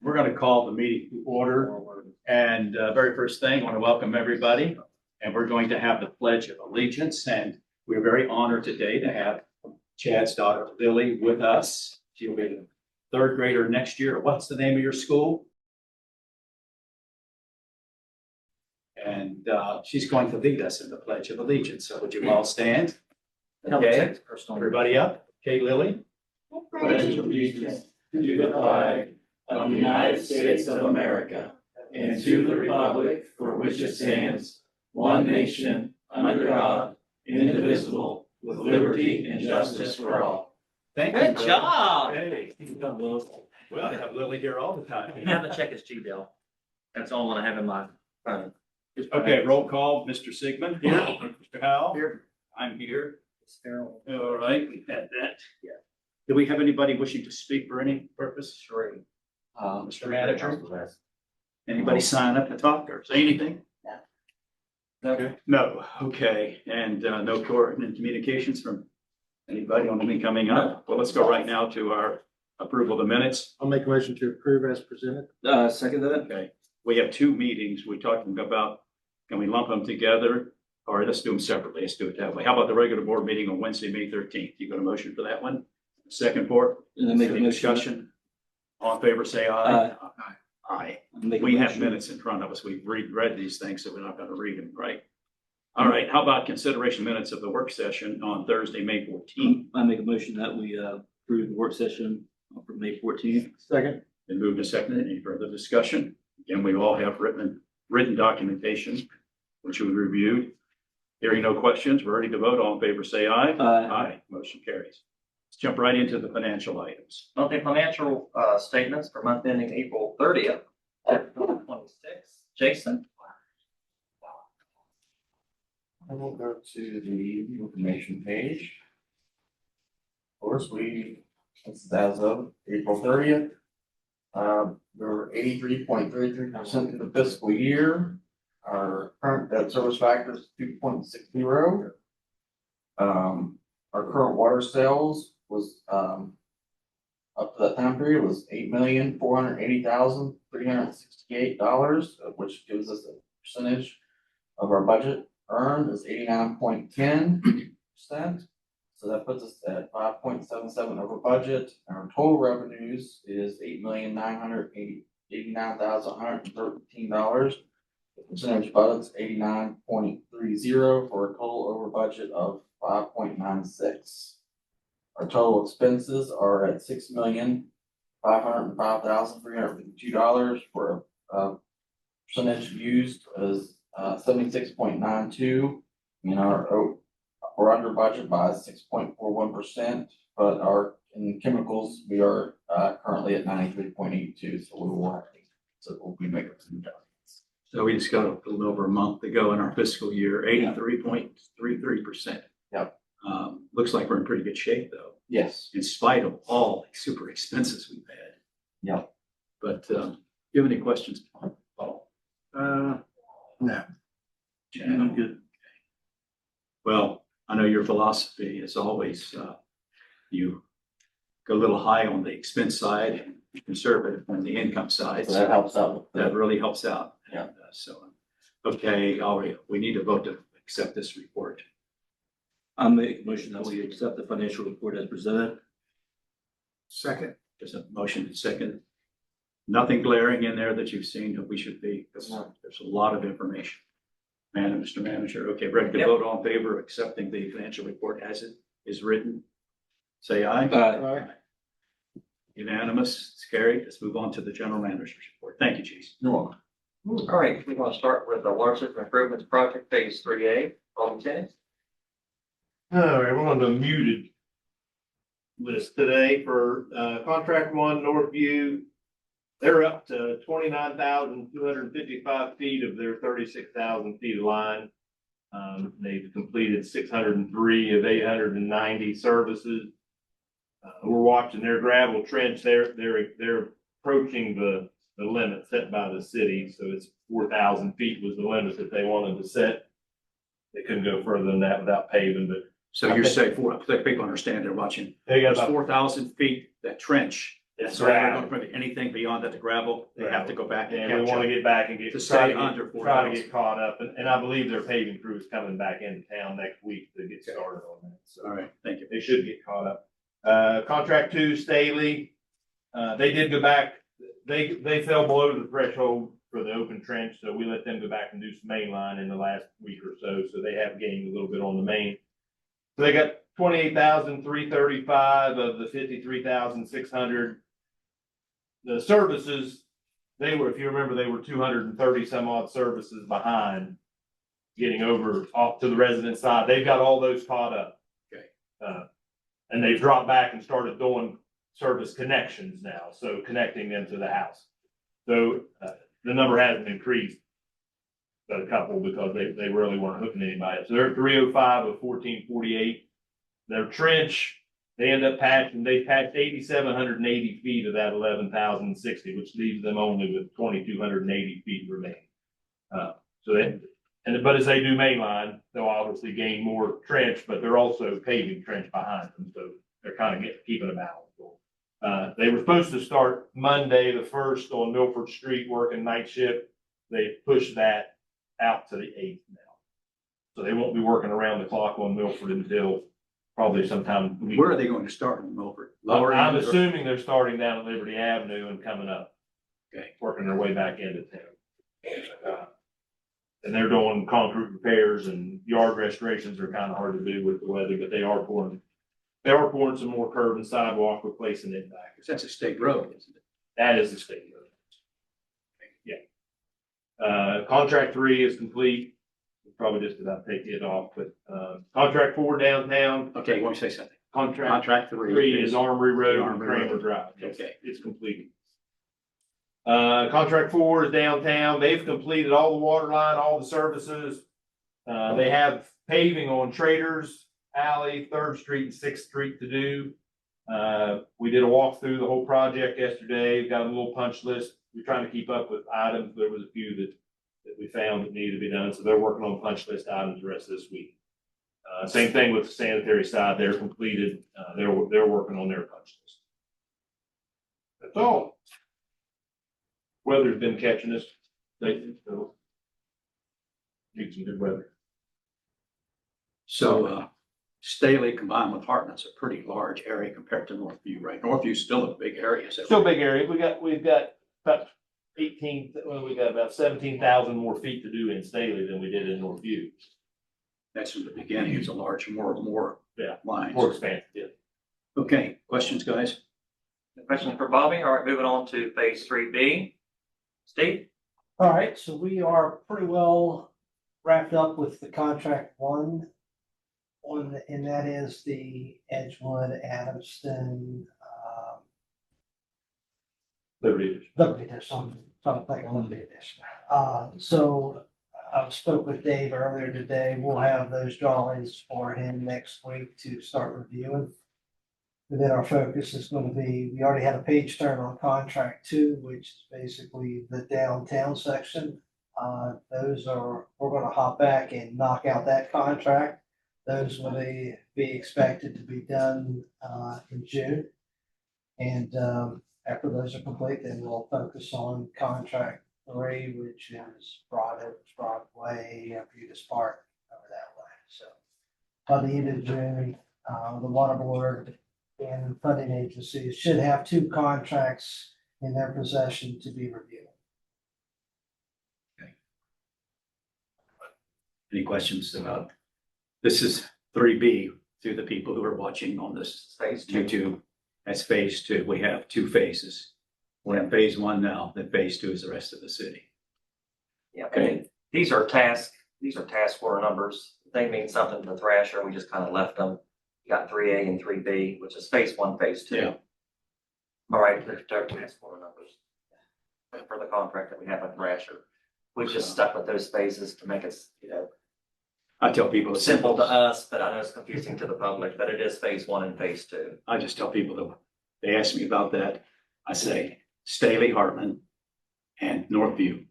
We're going to call the meeting to order. And very first thing, I want to welcome everybody. And we're going to have the Pledge of Allegiance. And we're very honored today to have Chad's daughter, Lily, with us. She'll be the third grader next year. What's the name of your school? And she's going to lead us in the Pledge of Allegiance. So would you all stand? Okay, everybody up. Okay, Lily. Pledge allegiance to the flag of the United States of America and to the republic for which it stands, one nation, under God, indivisible, with liberty and justice for all. Thank you. Good job. Hey. Well, I have Lily here all the time. You have to check his Gmail. That's all I have in my phone. Okay, roll call. Mr. Sigmund here. Mr. Howell. Here. I'm here. All right, we had that. Yeah. Do we have anybody wishing to speak for any purpose? Sure. Mr. Manager? Anybody sign up to talk or say anything? Okay. No, okay, and no coordinated communications from anybody on anything coming up? Well, let's go right now to our approval of the minutes. I'll make a motion to approve as presented. Second that. Okay, we have two meetings. We're talking about, can we lump them together? Or let's do them separately. Let's do it that way. How about the regular board meeting on Wednesday, May 13th? You got a motion for that one? Second for? And then make a Any motion. discussion? All in favor, say aye. Aye. We have minutes in front of us. We've read these things, so we're not going to read them, right? All right, how about consideration minutes of the work session on Thursday, May 14th? I make a motion that we approve the work session for May 14th. Second. Been moved and seconded. Any further discussion? Again, we all have written documentation, which we reviewed. Hearing no questions, we're ready to vote. All in favor, say aye. Aye. Motion carries. Let's jump right into the financial items. Monthly financial statements for month ending April 30th, 2026. Jason? I will go to the information page. Of course, this is as of April 30th. We're 83.33% of the fiscal year. Our current debt service factor is 2.60. Our current water sales was up to that time period was $8,480,368, which gives us a percentage of our budget earned is 89.10%. So that puts us at 5.77 over budget. Our total revenues is $8,989,113. The percentage budget's 89.30 for a total over budget of 5.96. Our total expenses are at $6,505,352 for a percentage used as 76.92. And we're under budget by 6.41%, but in chemicals we are currently at 93.82. So we'll be making some adjustments. So we just got a little over a month to go in our fiscal year, 83.33%. Yep. Looks like we're in pretty good shape though, Yes. in spite of all the super expenses we've had. Yep. But do you have any questions, Paul? No. Chad, I'm good. Well, I know your philosophy is always, you go a little high on the expense side and conservative on the income side. So that helps out. That really helps out. Yeah. And, okay, we need to vote to accept this report. I make a motion that we accept the financial report as presented. Second. There's a motion and second. Nothing glaring in there that you've seen that we should be, because there's a lot of information. Mr. Manager, okay, ready to vote all in favor of accepting the financial report as it is written? Say aye. Aye. Unanimous, it's carried. Let's move on to the general manager's report. Thank you, Chief. You're welcome. All right, we're going to start with the water system improvements project phase 3A. Alderman Jennings? All right, we're on the muted list today for contract one, Northview. They're up to 29,255 feet of their 36,000 feet of line. They've completed 603 of 890 services. We're watching their gravel trench. They're approaching the limit set by the city. So it's 4,000 feet was the limit that they wanted to set. They couldn't go further than that without paving, but So you're saying, so people understand they're watching, they got there's about 4,000 feet, that trench It's So we're gravel. going to put anything beyond that, the gravel, they have to go back and And we catch want to up. get back and get, To try stay to under get, 4 try to miles. get caught up. And I believe their paving crew is coming back into town next week to get started on that. So All right, thank you. they should get caught up. Contract 2, Staley, they did go back. They fell below the threshold for the open trench, so we let them go back and do some main line in the last week or so. So they have gained a little bit on the main. So they got 28,335 of the 53,600. The services, they were, if you remember, they were 230 some odd services behind getting over off to the resident side. They've got all those caught up. Okay. And they've dropped back and started doing service connections now, so connecting them to the house. So the number hasn't increased, but a couple, because they really weren't hooking anybody. So they're at 305 of 1448. Their trench, they end up patching, they patched 8,780 feet of that 11,060, which leaves them only with 2,280 feet remaining. But as they do mainline, they'll obviously gain more trench, but they're also paving trench behind them, so they're kind of keeping a balance. They were supposed to start Monday, the 1st on Milford Street, working night shift. They pushed that out to the 8th now. So they won't be working around the clock on Milford until probably sometime. Where are they going to start in Milford? Lower I'm end or- assuming they're starting down at Liberty Avenue and coming up. Okay. Working their way back into town. And they're doing concrete repairs, and yard restorations are kind of hard to do with the weather, but they are pouring some more curb and sidewalk, replacing it back. That's a state road, isn't it? That is the state road. Yeah. Contract 3 is complete. We'll probably just about take it off, but, contract 4 downtown. Okay, you want to say something? Contract Contract 3 is Armory Road and Armory Kramer Road. Drive. Yes, Okay. it's completed. Contract 4 is downtown. They've completed all the water line, all the services. They have paving on Traders Alley, 3rd Street and 6th Street to do. We did a walk through the whole project yesterday. Got a little punch list. We're trying to keep up with items. There was a few that we found that needed to be done. So they're working on punch list items the rest of this week. Same thing with the sanitary side. They're completed. They're working on their punch list. That's all. Weather's been catching us lately, so need some good weather. So, Staley combined with Hartnett's a pretty large area compared to Northview, right? Northview's still a big area. So Still a big area. We've got about 17,000 more feet to do in Staley than we did in Northview. that's from the beginning. It's a large, more Yeah. lines. More expansive, yeah. Okay, questions, guys? Question for Bobby. All right, moving on to phase 3B. Steve? All right, so we are pretty well wrapped up with the contract 1. And that is the Edgewood, Adamston, Liberty. Liberty Edition, something like Liberty Edition. So I spoke with Dave earlier today. We'll have those drawings for him next week to start reviewing. And then our focus is going to be, we already had a page turn on contract 2, which is basically the downtown section. We're going to hop back and knock out that contract. Those will be expected to be done in June. And after those are complete, then we'll focus on contract 3, which is Broadway, Budas Park, over that way. So by the end of June, the Water Board and funding agencies should have 2 contracts in their possession to be reviewed. Any questions about, this is 3B to the people who are watching on this Phase 2. YouTube. That's phase 2. We have 2 phases. We have phase 1 now, then phase 2 is the rest of the city. Yeah, Okay. and these are task order numbers. They mean something to Thrasher. We just kind of left them. You got 3A and 3B, which is phase 1, phase 2. Yeah. All right, they're task order numbers for the contract that we have with Thrasher. We just stuck with those phases to make it, I tell people it's simple to us, but I know it's confusing to the public, but it is phase 1 and phase 2. I just tell people that they ask me about that. I say Staley, Hartman, and Northview.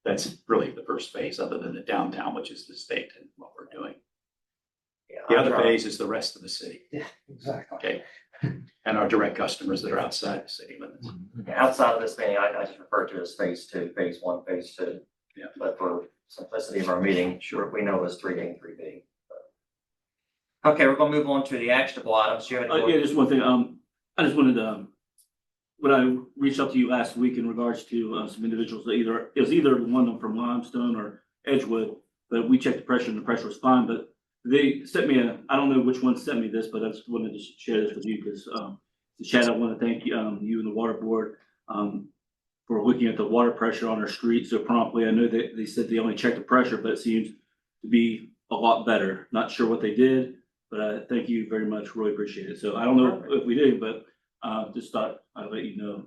That's really the first phase, other than the downtown, which is the state and what we're doing. Yeah, The I'll other try. phase is the rest of the city. Yeah, exactly. Okay. and our direct customers that are outside the city limits. Outside of this meeting, I just refer to it as phase two, phase one, phase two. Yeah. But for simplicity of our meeting, sure, we know it was 3A and 3B. Okay, we're gonna move on to the actionable items. You have any more? Yeah, just one thing, I just wanted to, when I reached out to you last week in regards to, some individuals that it was either one of them from Limestone or Edgewood, but we checked the pressure and the pressure was fine, but they sent me I don't know which one sent me this, but I just wanted to share this with you because, Chad, I want to thank you, you and the water board, for looking at the water pressure on our street so promptly. I know that they said they only checked the pressure, but it seems to be a lot better. Not sure what they did, but thank you very much. Really appreciate it. So I don't know if we did, but just thought I'd let you know.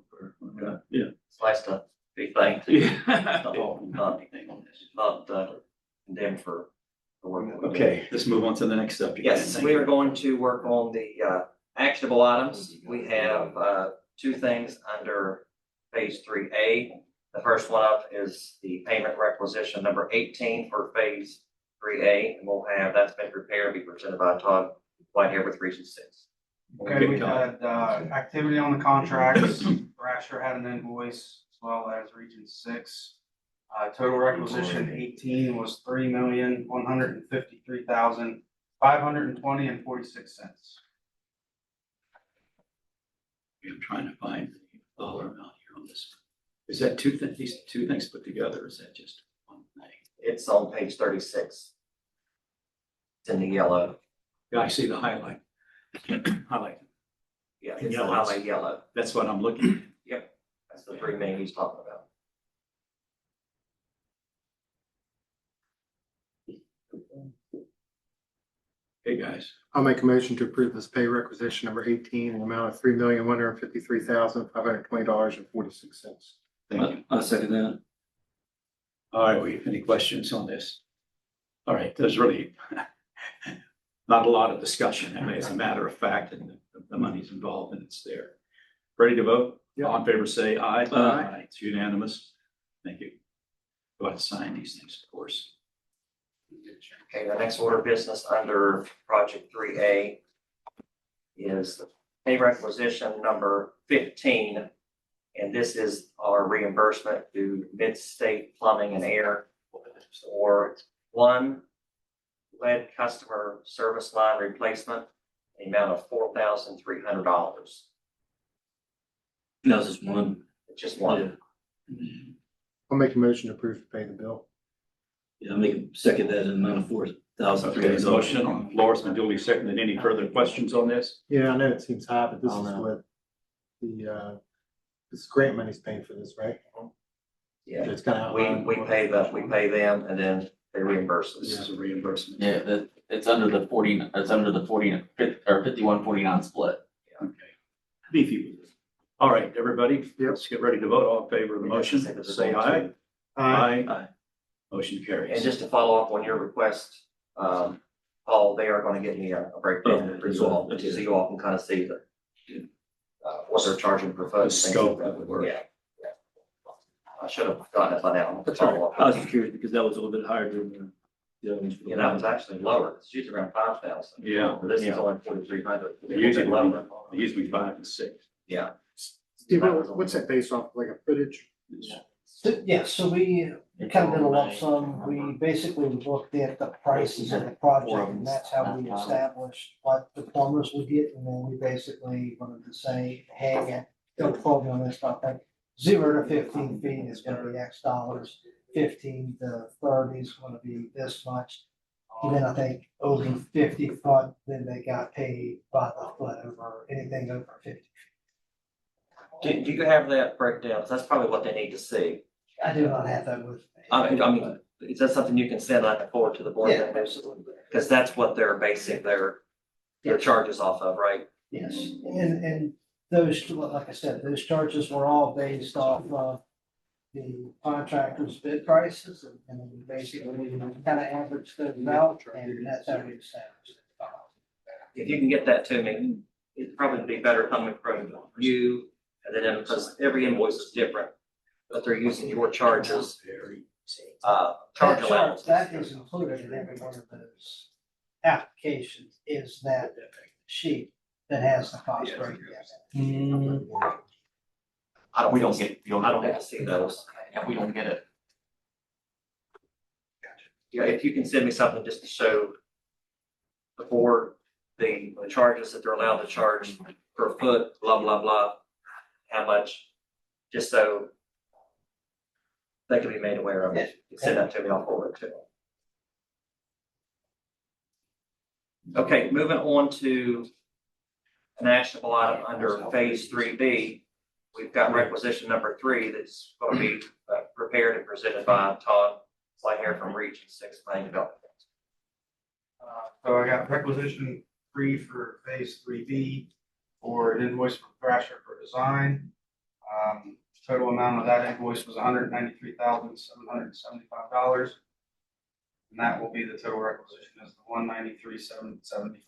Yeah. It's nice to be thanked. Yeah. Not condemned for the work that we do. Okay, let's move on to the next subject. Yes, Thank we you. are going to work on the actionable items. We have two things under phase 3A. The first one up is the payment requisition number 18 for phase 3A, and that's been prepared, be presented by Todd Whitehair with Region 6. Okay, we had activity on the contracts. Thrasher had an invoice as well as Region 6. Total requisition 18 was $3,153,520.46. I'm trying to find the dollar amount here on this. Is that these two things put together, or is that just one thing? It's on page 36. It's in the yellow. Yeah, I see the highlight. Highlight. Yeah, In it's the yellow. highlight yellow. That's what I'm looking at. That's the three main he's talking about. Hey, guys. I'll make a motion to approve this pay requisition number 18 in the amount of $3,153,520.46. Thank you. I'll second that. All right, we any questions on this? All right, there's really not a lot of discussion. I mean, as a matter of fact, and the money's involved and it's there. Ready to vote? Yeah. All in favor, say aye. Aye. It's unanimous. Thank you. Go ahead and sign these things, of course. Okay, the next order of business under project 3A is the pay requisition number 15. And this is our reimbursement to Mid-State Plumbing and Air for one lead customer service line replacement, the amount of $4,300. That was just one. Just one. I'll make a motion to approve to pay the bill. Yeah, I'll make a second that in the amount of $4,300. Okay, there's a motion on the floor. It's been duly seconded. Any further questions on this? Yeah, I know it seems high, but this Oh, is no. what this grant money's paying for this, right? Yeah, It's kind of. we pay them and then they reimburse This us. is a reimbursement. Yeah, it's under the 51-49 split. Okay. Beefy. All right, everybody, let's get ready to vote. All in favor of the motion, say aye. Aye. Motion And carries. just to follow up on your request, Paul, they are going to get me a breakdown for you all, so you all can kind of see what they're charging per foot. The scope of the work. Yeah. I should have gotten it by now. That's all right. I was just curious because that was a little bit higher than the other ones. Yeah, that was actually lower. It's usually around 5,000. Yeah. This is only 4,300. Usually lower. Usually 5 and 6. Yeah. Steve, what's that based off, like a footage? So we kind of did a lump sum. We basically looked at the prices of the project, and that's how we established what the plumbers would get. And then we basically wanted to say, hey, don't quote me on this, but I think 0 to 15 feet is gonna be X dollars, 15 to 30 is gonna be this much. And then I think over 50 foot, then they got paid by the foot over anything over 50. Do you have that breakdown? 'Cause that's probably what they need to see. I do not have that with me. I mean, is that something you can send I can forward to the board? Yeah, absolutely. Because that's what they're basing their charges off of, right? Yes, and those, like I said, those charges were all based off of the contractor's bid prices and then basically kind of averaged those out and that's how we established it. If you can get that to me, it'd probably be better coming from you, and then, because every invoice is different, but they're using your charges, charge That allowance. that is included in every one of those applications, is that sheet that has the cost right there. We don't I don't have to see those, and we don't get it. Yeah, if you can send me something just to show the board, the charges that they're allowed to charge per foot, blah, blah, blah, how much, just so they can be made aware of it. You send that to me, I'll forward it to them. Okay, moving on to an actionable item under phase 3B. We've got requisition number 3 that's going to be prepared and presented by Todd Whitehair from Region 6 Planning Development. So I got requisition 3 for phase 3B for an invoice from Thrasher for design. Total amount of that invoice was $193,775. And that will be the total requisition is the $193,775.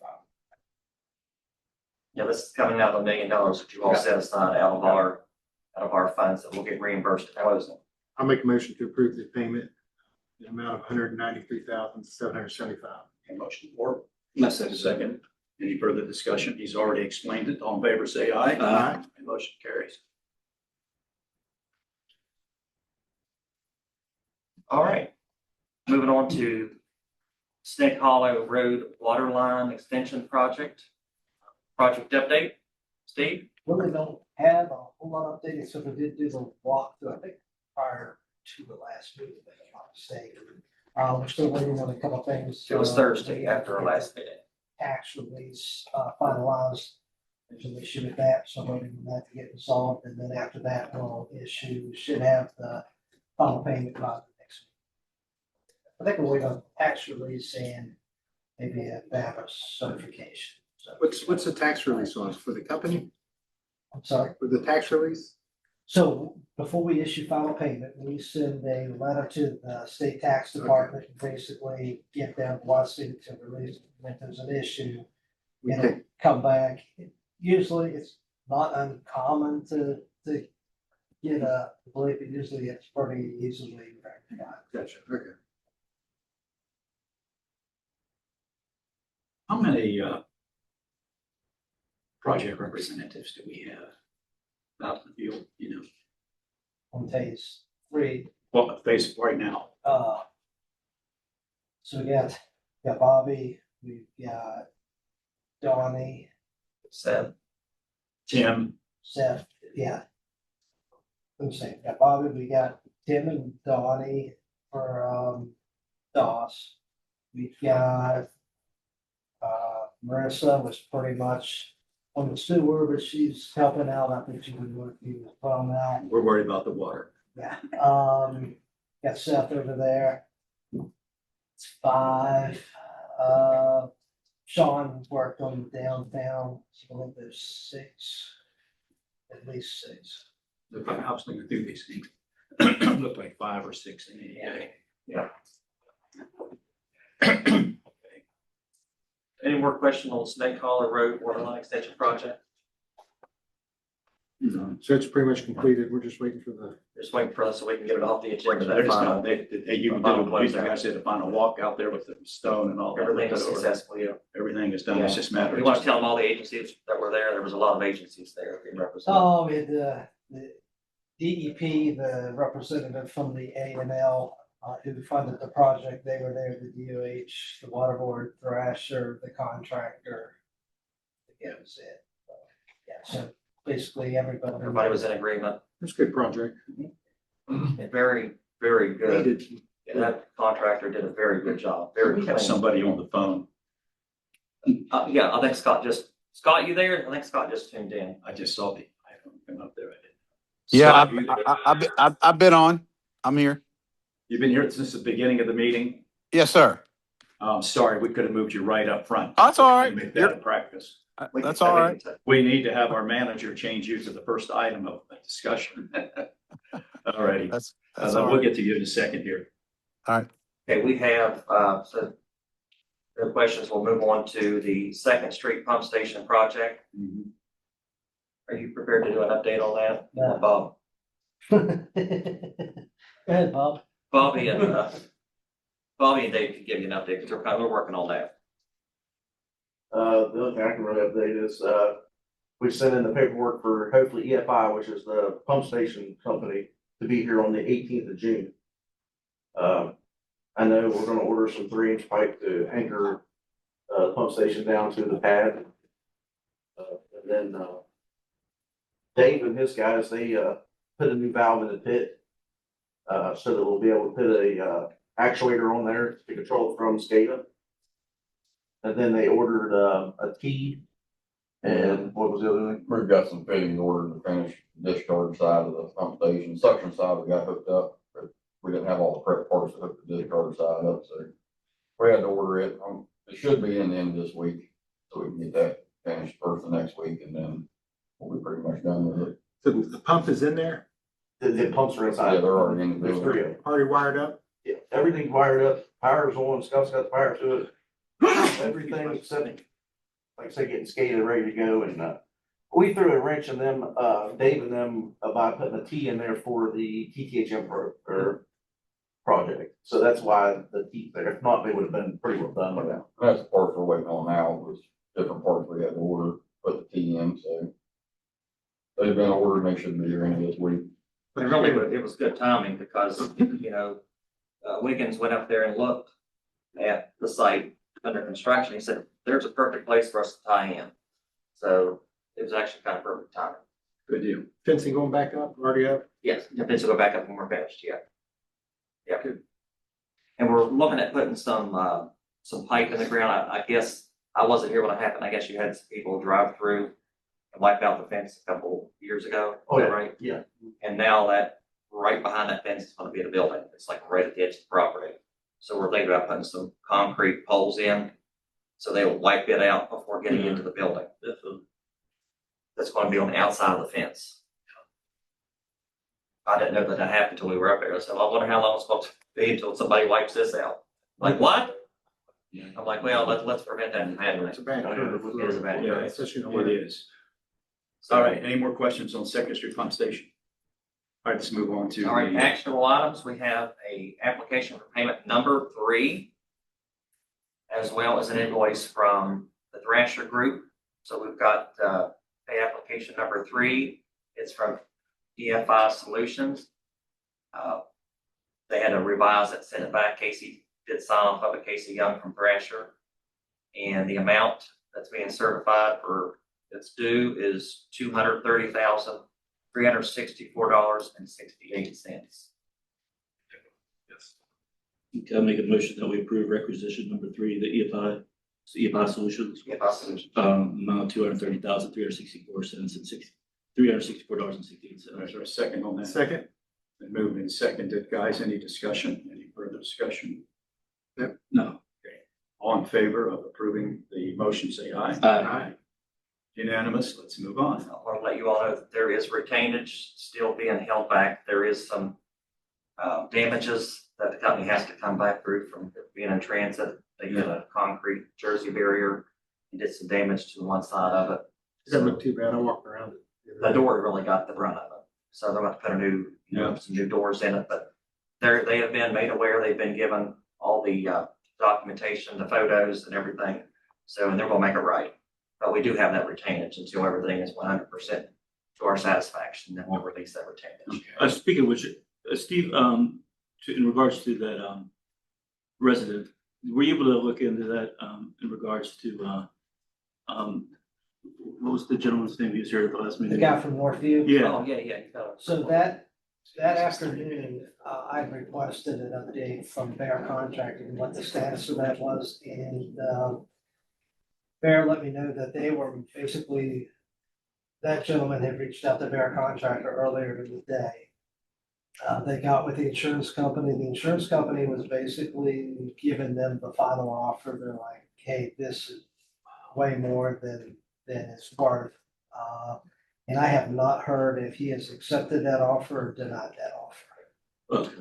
Yeah, this is coming out of $1 million that you all set aside out of our funds that will get reimbursed at closing. I'll make a motion to approve the payment in the amount of $193,775. A motion for. Second. Any further discussion? He's already explained it. All in favor, say aye. Aye. Motion carries. All right. Moving on to Snake Hollow Road Water Line Extension Project. Project update. Steve? Really don't have a whole lot updated, except we did do the walkthrough, I think, prior to the last meeting, if I'm not mistaken. We're still waiting on a couple of things. It was Thursday after our last meeting. Tax release finalized. There's an issue with that, so I'm waiting on that to get resolved, and then after that, should have the final payment by the next week. I think we're waiting on tax release and maybe a BABA certification. So, What's the tax release on for the company? I'm sorry. For the tax release? So before we issue final payment, we send a letter to the state tax department and basically get them once to release if there's an issue. We And it'll take, come back. Usually it's not uncommon to get a, I believe it usually it's pretty easily rectified. gotcha, okay. How many project representatives do we have out in the field, you know? On phase 3, Well, face right now. so we got Bobby, we've got Donnie, Seth? Tim, Seth, yeah. Let me see, we got Bobby, we got Tim and Donnie for DOS. We've got Marissa was pretty much on the sewer, but she's helping out. I think she would work you on that. we're worried about the water. Yeah. Got Seth over there. It's 5. Sean worked on downtown, so I think there's 6, at least 6. Look like I was looking through these things. Look like 5 or 6 in any day. Yeah. Any more questions on Snake Hollow Road Water Line Extension Project? So it's pretty much completed. We're just waiting for the, Just waiting for us so we can get it off the agenda. They're That just final, not, you guys did a final walk out there with the stone and all that. everything was successful, yeah. Everything is done. It's just a matter We of. want to tell them all the agencies that were there. There was a lot of agencies there being represented. Oh, we had the DEP, the representative from the A&L who funded the project, they were there, the DOH, the Water Board, Thrasher, the contractor. That was it. Yeah, so basically everybody. Everybody was in agreement. it's a good project. And very, very good. Needed. And that contractor did a very good job. Very We have clean. somebody on the phone. Yeah, I think Scott, you there? I think Scott just tuned in. I just saw the iPhone come up there. I didn't. Yeah, Scott, you there? I've been on. I'm here. You've been here since the beginning of the meeting. Yes, sir. Sorry, we could have moved you right up front. That's all right. Make that a practice. That's all right. We need to have our manager change you to the first item of the discussion. All righty. That's all We'll right. get to you in a second here. Okay, we have, so no questions. We'll move on to the Second Street Pump Station project. Are you prepared to do an update on that? Yeah. Bob? Go ahead, Bob. Bobby and Dave can give you an update because we're working on that. The other thing I can really update is, we sent in the paperwork for hopefully EFI, which is the pump station company, to be here on the 18th of June. I know we're gonna order some 3-inch pipe to anchor, pump station down to the pad. And then, Dave and his guys, they, put a new valve in the pit. So that we'll be able to put a, actuator on there to control it from SCADA. And then they ordered, a T. And what was the other thing? We've got some fittings ordered to finish the discharge side of the pump station, suction side we got hooked up, but we didn't have all the prep parts to hook the discharge side up, so we had to order it. It should be in the end of this week, so we can get that finished first of next week, and then we'll be pretty much done with it. So the pump is in there, The pumps are inside. Yeah, they're already in the There's 3 building. of them. already wired up? Yeah, everything's wired up, power's on, Scott's got the power to it. Everything except, like I say, getting skated, ready to go, and, we threw a wrench in them, Dave and them, by putting a T in there for the TTHM project. So that's why the T there, if not, they would have been pretty well done by now. That's the parts we're waiting on now, was different parts we had to order, put the T in, so they've been ordered, and they should be here in this week. And really, it was good timing because, Wiggins went up there and looked at the site under construction. He said, there's a perfect place for us to tie in. So it was actually kind of perfect timing. Good deal. Fencing going back up, already up? Yes, the fence will go back up when we're finished, yeah. Yeah. Good. And we're looking at putting some pipe in the ground. I guess, I wasn't here when it happened. I guess you had some people drive through and wipe out the fence a couple years ago. Oh, Is yeah. that right? Yeah. And now that, right behind that fence is gonna be the building. It's like right at the edge of the property. So we're thinking about putting some concrete poles in, so they will wipe it out before getting into the building. That's gonna be on the outside of the fence. I didn't know that happened until we were up there. So I wonder how long it's going to be until somebody wipes this out. Like, what? I'm like, well, let's prevent that from happening. It's a bad curve. It is a bad curve. Especially in the It winter. is. All right, any more questions on Second Street Pump Station? All right, let's move on to. All right, the- actionable items, we have a application for payment number 3, as well as an invoice from the Thrasher Group. So we've got, pay application number 3, it's from EFI Solutions. They had to revise it, send it back. Casey did sign off of it, Casey Young from Thrasher. And the amount that's being certified for its due is $230,364.68. Okay, I'll make a motion that we approve requisition number 3, the EFI Solutions. EFI Solutions. Amount $230,364.68. All right, is there a second on that? Second? Been moved and seconded. Guys, any discussion? Any further discussion? No. All in favor of approving the motion, say aye. Aye. Unanimous. Let's move on. I want to let you all know that there is retainage still being held back. There is some damages that the company has to come back through from being in transit. They did a concrete Jersey barrier and did some damage to one side of it. It doesn't look too bad. I walked around it. The door really got the brunt of it. So they're going to put a new, some new doors in it, but they have been made aware. They've been given all the documentation, the photos and everything. So, and they're going to make it right. But we do have that retainage until everything is 100% to our satisfaction. Then we'll release that retainage. Speaking of which, Steve, in regards to that resident, were you able to look into that in regards to what was the gentleman's name he was here at the last meeting? The guy from Northview? Yeah. Oh, yeah, you got it. So that afternoon, I requested an update from Bear Contracting, what the status of that was, and, Bear let me know that they were basically, that gentleman had reached out to Bear Contractor earlier in the day. They got with the insurance company. The insurance company was basically giving them the final offer. They're like, hey, this is way more than it's worth. And I have not heard if he has accepted that offer or denied that offer. Okay.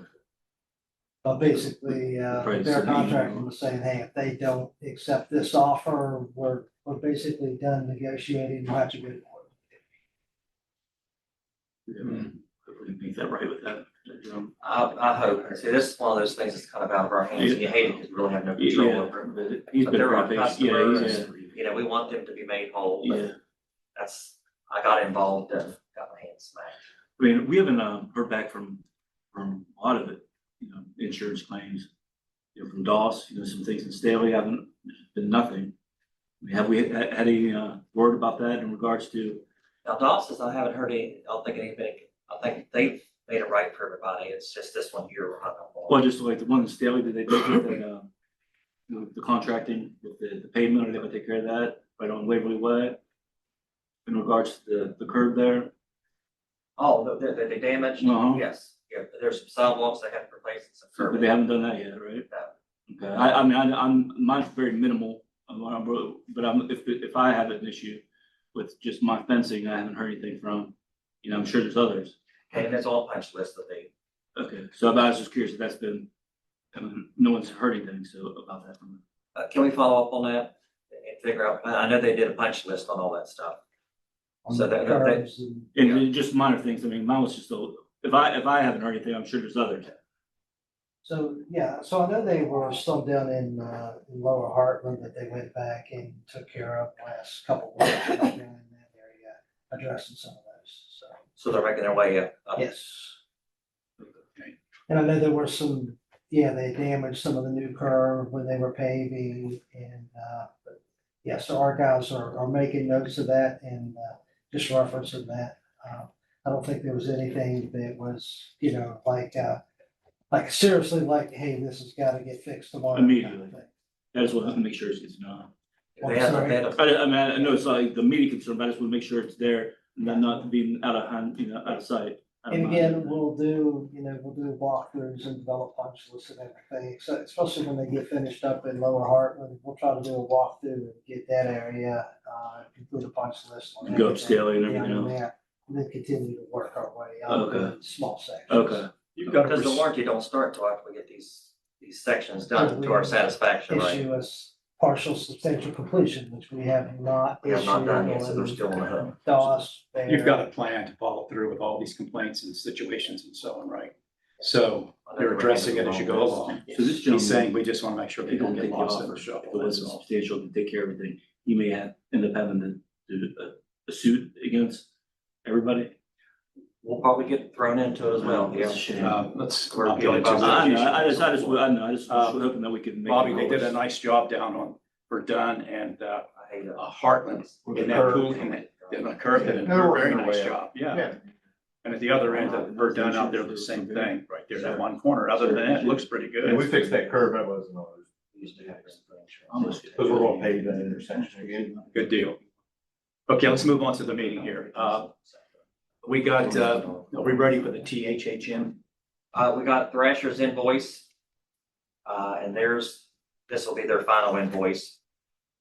But basically, Right, their so contractor was saying, hey, if they don't accept this offer, we're basically done negotiating, we'll have to go to court. Hopefully make that right with that. I hope. See, this is one of those things that's kind of out of our hands, and you hate it because we really have no control over it. He's But been there are pretty patient. Yeah, customers, you know, we want them to be made whole, but Yeah. I got involved and got my hands smacked. I mean, we haven't heard back from a lot of it, you know, insurance claims, you know, from Doss, you know, some things in Staley haven't, been nothing. I mean, have we had any word about that in regards to? Now Dawson's, I haven't heard any, I don't think anything, I think they've made it right for everybody. It's just this one here we're hung up on. Well, just like the one in Staley, did they take it that, you know, the contracting with the pavement, are they gonna take care of that right on Waverly Way? In regards to the curb there? Oh, the damage? Uh-huh. Yes, yeah, there's some sidewalks they have to replace and some But they curbing. haven't done that yet, right? No. Okay, I mean, I'm, mine's very minimal, but if I have an issue with just my fencing, I haven't heard anything from, you know, I'm sure there's others. And it's all punch list that they, Okay, so I was just curious if that's been, no one's heard anything, so about that from them. can we follow up on that? And figure out, I know they did a punch list on all that stuff. On So the that- curves and- And just minor things, I mean, mine was just, if I haven't heard anything, I'm sure there's others. So, yeah, so I know they were still down in Lower Heartland that they went back and took care of the last couple of weeks down in that area, addressing some of those, so, So they're making their way up. yes. Okay. And I know there were some, yeah, they damaged some of the new curve when they were paving and, but, yeah, so our guys are making notes of that and, just referencing that. I don't think there was anything that was, you know, like seriously, like, hey, this has got to get fixed tomorrow. kind of Immediately. thing. I just want to make sure it's known. They had, sorry. they had a- I mean, I know it's like the immediate concern, but I just want to make sure it's there and then not being out of hand, you know, out of sight. out of And mind. again, we'll do walkthroughs and develop punch lists and everything. So especially when they get finished up in Lower Heartland, we'll try to do a walkthrough and get that area, include a punch list. on Go up everything Staley and everything down else. there, and then continue to work our way up Okay. in small sections. Okay, You've got Because the to, warranty don't start until after we get these sections done to our satisfaction, right? Issue us partial substantial completion, which we have not We have not issued done yet, so they're on still on the hook. DOS. you've got a plan to follow through with all these complaints and situations and so on, right? So they're addressing it as you go along. so this He's gentleman, saying we just want to make sure if they he don't don't get take the lost in offer, the shuffle. if it That's wasn't all. substantial to take care of everything, you may end up having to do a suit against everybody. We'll probably get thrown into it as well, It's a yeah. shame. Let's We're not get into dealing with- I know, litigation. I just was Uh, hoping that we could make. Bobby, it they did a worse. nice job down on Verdun and I hate it. Heartland in that pool, in the curve, did a very nice job, yeah. And at the other end of Verdun out there, the same thing, right there, that one corner, other than that, it looks pretty Yeah, we good. fixed that curve, that wasn't ours. Because we're gonna pave that intersection again. Good deal. Okay, let's move on to the meeting here. We got, are we ready for the THHM? We got Thrasher's invoice. And this will be their final invoice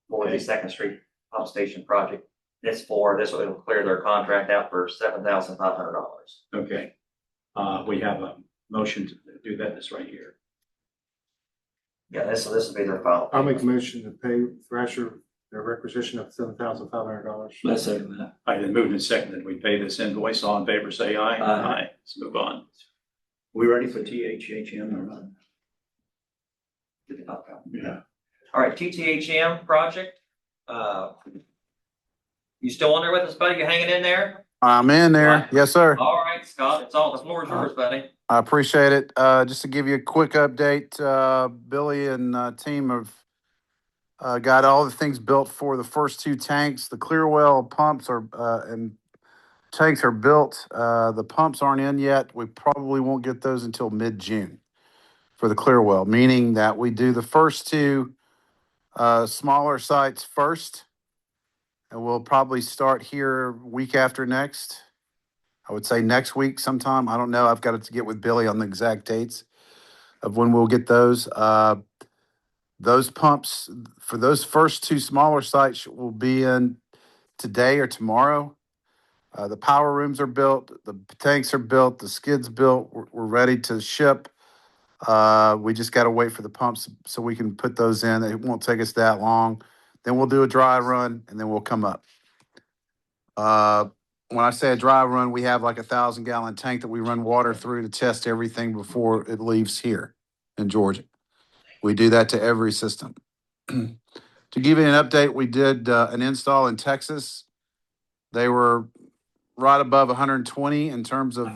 for the Okay. Second Street pump station project. This will clear their contract out for $7,500. Okay. We have a motion to do that, this right here. Yeah, this will be their final. I'll make a motion to pay Thrasher their requisition of $7,500. Let's second that. I then moved and seconded. We pay this invoice. All in favor, say aye. Aye. Let's move on. We ready for THHM or not? Yeah. All right, TTHM project. You still on there with us, buddy? You hanging in there? I'm in there. Yes, sir. All right, Scott, the floor is yours, buddy. I appreciate it. Just to give you a quick update, Billy and team have got all the things built for the first two tanks. The Clearwell pumps are and tanks are built. The pumps aren't in yet. We probably won't get those until mid-June for the Clearwell, meaning that we do the first two smaller sites first, and we'll probably start here week after next. I would say next week sometime. I don't know. I've got to get with Billy on the exact dates of when we'll get those. Those pumps for those first two smaller sites will be in today or tomorrow. The power rooms are built. The tanks are built. The skid's built. We're ready to ship. We just got to wait for the pumps so we can put those in. It won't take us that long. Then we'll do a dry run and then we'll come up. When I say a dry run, we have like 1,000-gallon tank that we run water through to test everything before it leaves here in Georgia. We do that to every system. To give you an update, we did an install in Texas. They were right above 120 in terms of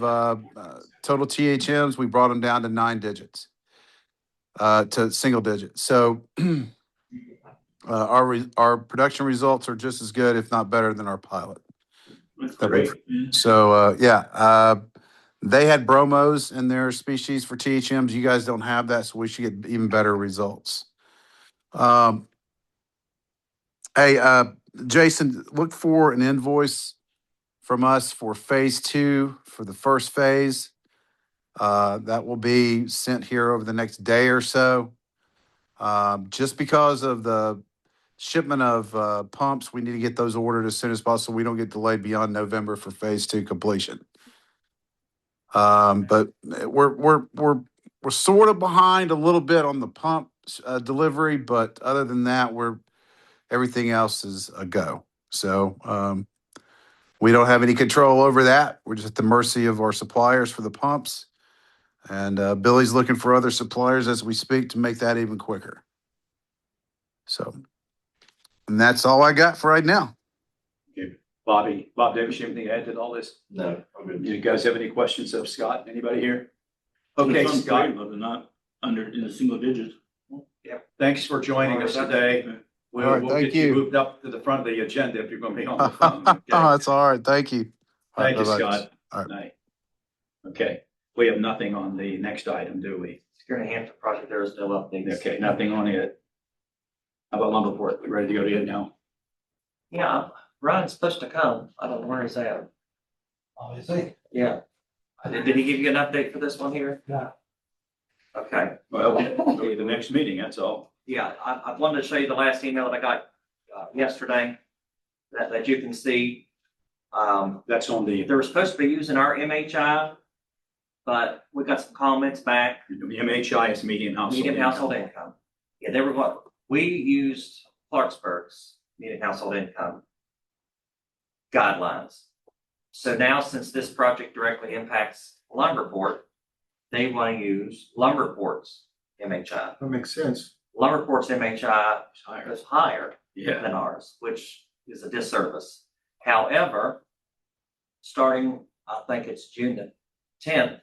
total THMs. We brought them down to 9 digits, to single digits. So our production results are just as good, if not better, than our pilot. That's That we- great. Yeah. So they had bromos in their species for THMs. You guys don't have that, so we should get even better results. Hey, Jason, look for an invoice from us for phase 2 for the first phase. That will be sent here over the next day or so. Just because of the shipment of pumps, we need to get those ordered as soon as possible. We don't get delayed beyond November for phase 2 completion. But we're sort of behind a little bit on the pump delivery, but other than that, everything else is a go. So we don't have any control over that. We're just at the mercy of our suppliers for the pumps. And Billy's looking for other suppliers as we speak to make that even quicker. So, and that's all I got for right now. Bob Davis, you have anything to add to all this? No, I'm good. You guys have any questions of Scott? Anybody here? Okay, It sounds Scott, great, but they're not in the single digits. thanks for joining us today. All right, We'll thank get you you. moved up to the front of the agenda if you're going to be on the phone. Okay? That's all right. Thank you. All right, Thank you, bye-bye. Scott. All right. Night. Okay, we have nothing on the next item, do we? Security Hampton project, there is no updates. Okay, nothing on it. How about Lumberport? We ready to go to it now? Yeah, Ryan's supposed to come. I don't know where he's at. Obviously, Yeah. Did he give you an update for this one here? no. Okay. Well, we'll be the next meeting, that's all. Yeah, I wanted to show you the last email that I got yesterday that you can see. That's on the They were supposed to be using our MHI, but we got some comments back. MHI is median household. Median household income. Yeah, they were what, we used Clarksburg's median household income guidelines. So now, since this project directly impacts Lumberport, they want to use Lumberport's MHI. That makes sense. Lumberport's MHI Higher. is higher Yeah, than ours, which is a disservice. However, starting, I think it's June the 10th,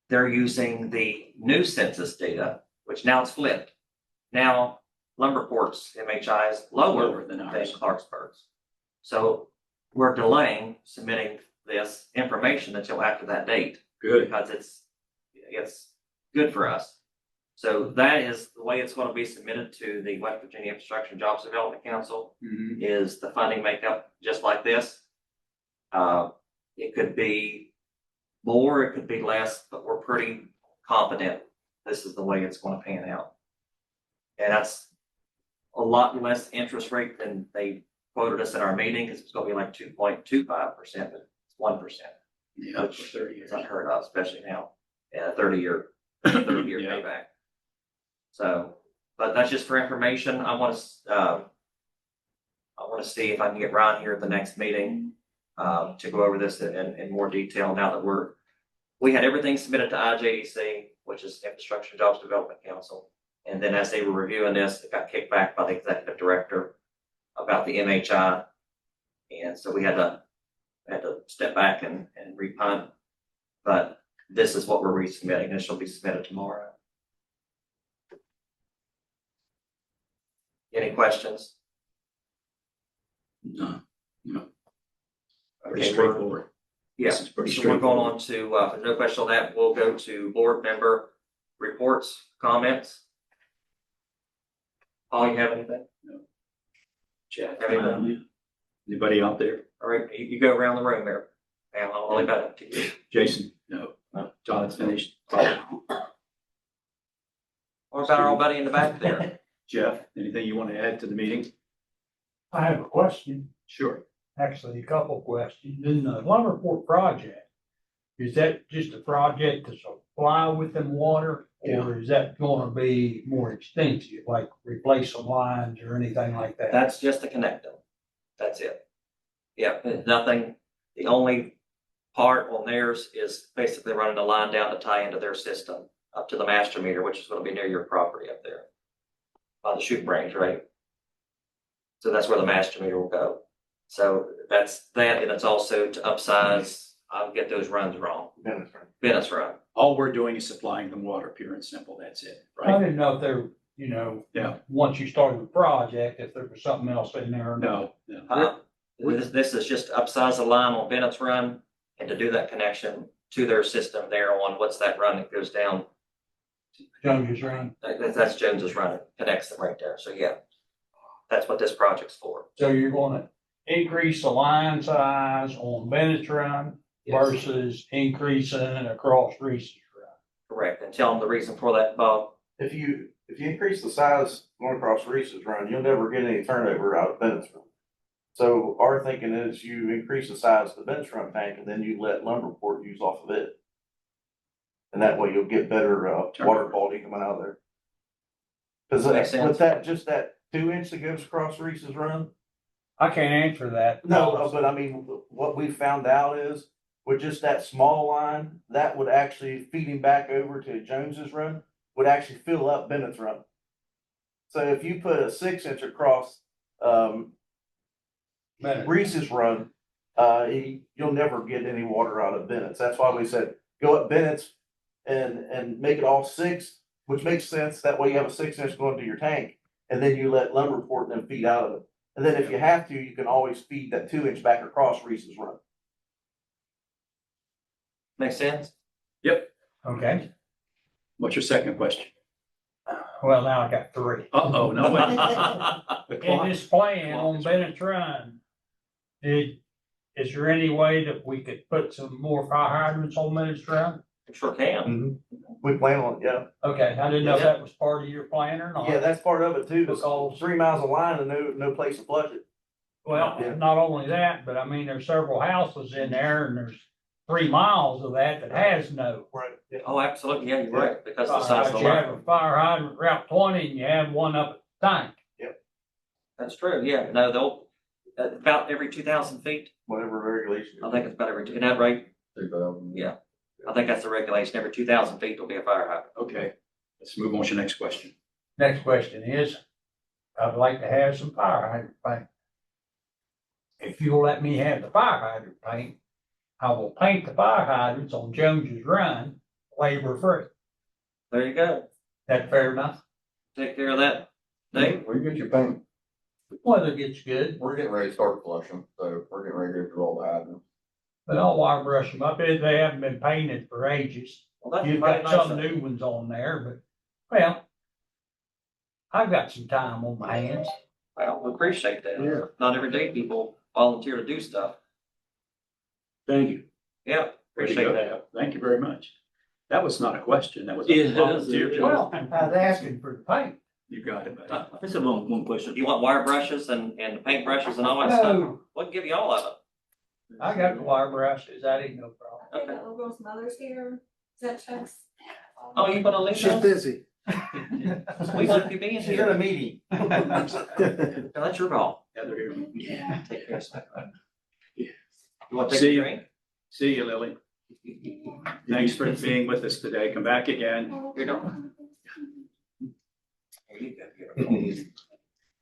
they're using the new census data, which now it's flipped. Now, Lumberport's MHI is lower Lower than than ours. Clarksburg's. So we're delaying submitting this information until after that date good. because it's good for us. So that is the way it's going to be submitted to the West Virginia Infrastructure and Jobs Development Council. Mhm. Is the funding makeup just like this? It could be more, it could be less, but we're pretty confident this is the way it's going to pan out. And that's a lot less interest rate than they quoted us at our meeting, because it's going to be like 2.25%, but it's 1%, Yeah, which for 30 years. is unheard of, especially now, in a 30-year Yeah. payback. So, but that's just for information. I want to see if I can get Ryan here at the next meeting to go over this in more detail. Now that we had everything submitted to IJDC, which is Infrastructure and Jobs Development Council, and then as they were reviewing this, it got kicked back by the executive director about the MHI, and so we had to step back and repunt. But this is what we're resubmitting. This will be submitted tomorrow. Any questions? No, no. Pretty Okay, straightforward. Yeah, This is pretty so we're going straightforward. on to, if there's no question on that, we'll go to board member reports, comments. Paul, you have anything? Jeff, Have anything? anybody out there? All right, you go around the room there. And I'll leave that up to you. Jason? No. John's finished. What about our old buddy in the back there? Jeff, anything you want to add to the meeting? I have a question, Sure. actually a couple of questions. In the Lumberport project, is that just a project to supply with them water? Or is that gonna be more extensive, like replace some lines or anything like that? That's just to connect them. That's it. Yeah, there's nothing, the only part on theirs is basically running a line down to tie into their system up to the master meter, which is gonna be near your property up there. by the shooting range, right? So that's where the master meter will go. So that's that, and it's also to upsize, I'll get those runs wrong, Bennett's run. All we're doing is supplying them water, pure and simple. That's it, I right? didn't know if there, you know, Yeah. once you started the project, if there was something else in there or not. No. This is just to upsize the line on Bennett's run and to do that connection to their system there on what's that run that goes down. Jones's Run. That's Jones's run, it connects them right there. So yeah, that's what this project's for. So you're gonna increase the line size on Bennett's Run versus increasing it across Reese's Run. Correct. And tell them the reason for that, Bob. If you increase the size going across Reese's Run, you'll never get any turnover out of Bennett's Run. So our thinking is you increase the size of the Bennett's Run tank and then you let Lumberport use off of it. And that way you'll get better, water quality coming out of there. Cause Makes sense. with that, just that 2 inch that goes across Reese's Run. I can't answer that. No, but I mean, what we found out is with just that small line, that would actually feeding back over to Jones's Run would actually fill up Bennett's Run. So if you put a 6 inch across, Bennett. Reese's Run, you'll never get any water out of Bennett's. That's why we said go up Bennett's and make it all 6, which makes sense. That way you have a 6 inch going to your tank, and then you let Lumberport then feed out of it. And then if you have to, you can always feed that 2 inch back across Reese's Run. Makes sense? Okay, What's your second question? well, now I got three. Uh-oh, no way. The In clock- this plan clock on is Bennett's Run, is there any way that we could put some more fire hydrants on Bennett's Run? Sure can. We plan on, yeah. Okay, I didn't know if that was part of your plan or not. Yeah, that's part of it too. Because- Because 3 miles of line and no place to flush it. Well, Yeah. not only that, but I mean, there's several houses in there and there's 3 miles of that has no. Right. Oh, absolutely. Yeah, you're right. Because of the size of the You have line. a fire hydrant Route 20 and you have one up at the tank. That's true. Yeah. No, they'll, about every 2,000 feet. Whatever regulation. I think it's about every, isn't that right? 2000. Yeah. I think that's the regulation. Every 2,000 feet there'll be a fire hydrant. Okay, let's move on to your next question. Next question is, I'd like to have some fire hydrant paint. If you'll let me have the fire hydrant paint, I will paint the fire hydrants on Jones's Run labor free. There you go. That fair enough? Take care of that. Dave? We get your paint. Weather gets good, We're getting ready to start flushing, so we're getting ready to go through all the hydrants. but I'll wire brush them up. They haven't been painted for ages. Well, that's You've mighty got nice some of you. new ones on there, but, well, I've got some time on my hands. Well, we appreciate that. Yeah. Not every day people volunteer to do stuff. Thank you. Yeah, appreciate that. Thank you very much. That was not a question, that was Yeah, a that was volunteer. it. Well, I was asking for the paint. You got it, buddy. I just have one question. You want wire brushes and paint brushes and all that stuff? No, We can give you all of it. I got the wire brushes. That ain't no problem. Okay. That little girl's mother's here. Is that Chuck's? Oh, you gonna leave She's us? busy. We love you being She's in here. a meeting. No, that's your call. Yeah, they're here. Yeah, take care of stuff. Yeah. You want to See take a you. drink? See you, Lily. Thanks for being with us today. Come back again. You don't. There you go.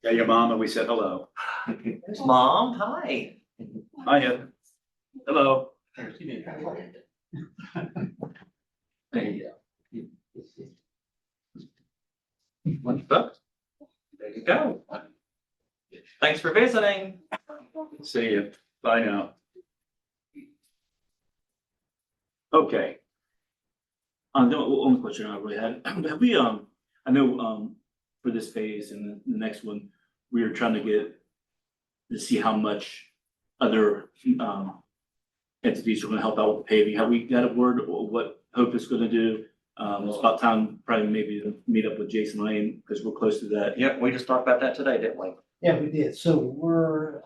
Yeah, your mama, we said hello. Mom, hi. Hiya. Hello. There you go. Lunch book. There you go. Thanks for visiting. See you. Bye now. Okay, The only question I really had, have we, I know, for this phase and the next one, we are trying to get to see how much other, entities are gonna help out with paving. Have we got a word or what Hope is gonna do? It's about time probably maybe to meet up with Jason Lane because we're close to that. Yep, we just talked about that today, didn't we? Yeah, we did. So we're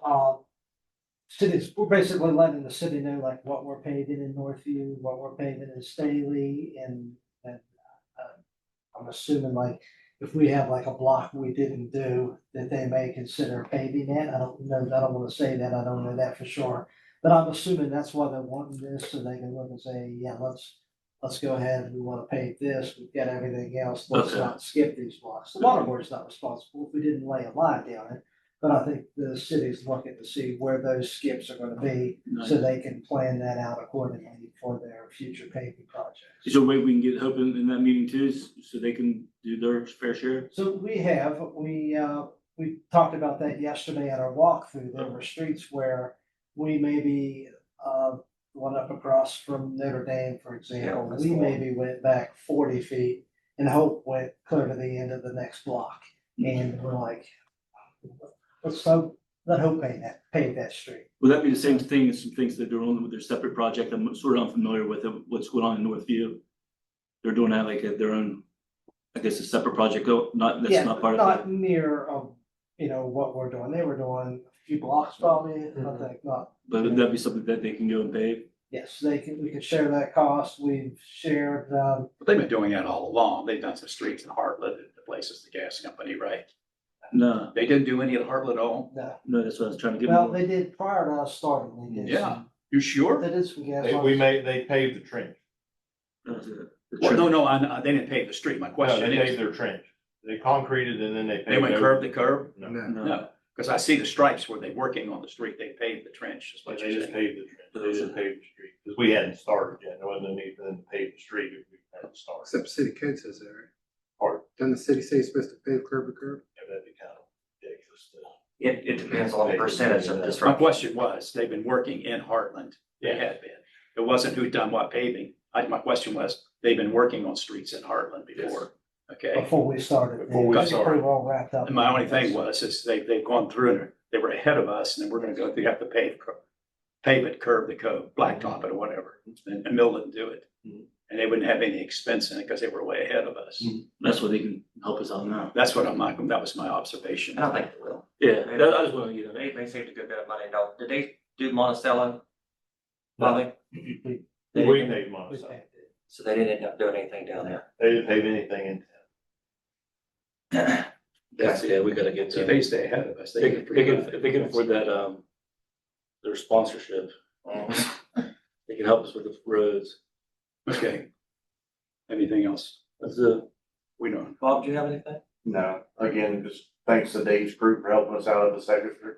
basically letting the city know like what we're paving in Northview, what we're paving in Staley, and I'm assuming like if we have like a block we didn't do, that they may consider paving it. I don't know, I don't wanna say that, I don't know that for sure. But I'm assuming that's why they're wanting this, so they can look and say, yeah, let's let's go ahead, we wanna pave this, we've got everything else, let's Okay. not skip these blocks. The water board's not responsible if we didn't lay a line down it. But I think the city's looking to see where those skips are gonna be, so they can plan that out accordingly for their future paving projects. Is there a way we can get Hope in that meeting too, so they can do their fair share? So we talked about that yesterday at our walkthrough. There were streets where we maybe, one up across from Notre Dame, for example, that's we the one. maybe went back 40 feet and Hope went clear to the end of the next block. And we're like, let Hope pave that street. Would that be the same thing as some things that they're on with their separate project? I'm sort of unfamiliar with what's going on in Northview. They're doing that like their own, I guess, a separate project, that's Yeah, not part of not near, what we're doing. They were doing a few blocks probably, I think, not. But would that be something that they can go and pave? Yes, we can share that cost. We've shared, But they've been doing that all along. They've done some streets in Heartland, the places, the gas company, right? No, They didn't do any at Heartland at all? no, that's what I was trying to get. well, they did prior to us starting, they did. Yeah. You sure? They did some gas. They paved the trench. Well, no, they didn't pave the street. My No, question they paved is, their trench. They concreted and then they paved. they went over. curb to curb? No, No, because I see the stripes where they're working on the street. They paved the trench, is what they you're just saying. paved the trench. They didn't pave the street, because we hadn't started yet. There wasn't any for them to pave the street if we hadn't started. Except city code says that, right? Pardon? Doesn't the city say it's supposed to pave curb to curb? Yeah, that'd be kind of ridiculous to. It depends on the percentage of My disruption. question was, they've been working in Heartland. They had been. It wasn't who done what paving. My question was, they've been working on streets in Heartland before. Okay. Before we started. Before we They were started. Pretty well wrapped up. And my only thing was, is they've gone through and they were ahead of us, and then we're gonna go, they have to pave it, curb the code, blacktop it or whatever. And Mill didn't do it. Mhm. And they wouldn't have any expense in it because they were way ahead of us. That's what they can help us out now. That's what that was my observation. I don't think they will. Yeah, I just want to, They saved a good bit of money. Now, did they do Monticello? Bobby? We They paved didn't- Monticello. So they didn't end up doing anything down there. They didn't pave anything in town. yeah, we gotta get See, they stay ahead of us. If they can afford that, their sponsorship, they can help us with the roads. Okay. Anything else? That's it. We don't. Bob, do you have anything? No, again, just thanks to Dave's group for helping us out at the secretary.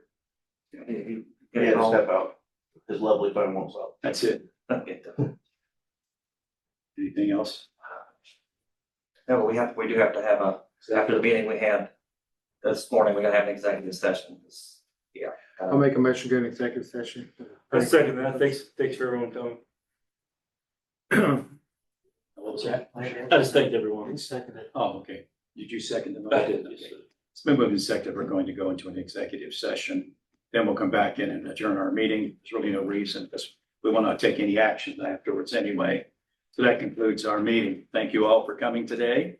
You He had to step out. His lovely phone won't stop. That's it. Okay. Anything else? No, but we do have to have after the meeting we had this morning, we're gonna have an executive session. Yeah. I'll make a motion to go into executive session. I second that. Thanks for everyone coming. What was that? I just thanked everyone. Oh, okay. Did you second the I motion? did. Okay. It's been moved and seconded. We're going to go into an executive session. Then we'll come back in and adjourn our meeting. There's really no reason because we will not take any action afterwards anyway. So that concludes our meeting. Thank you all for coming today.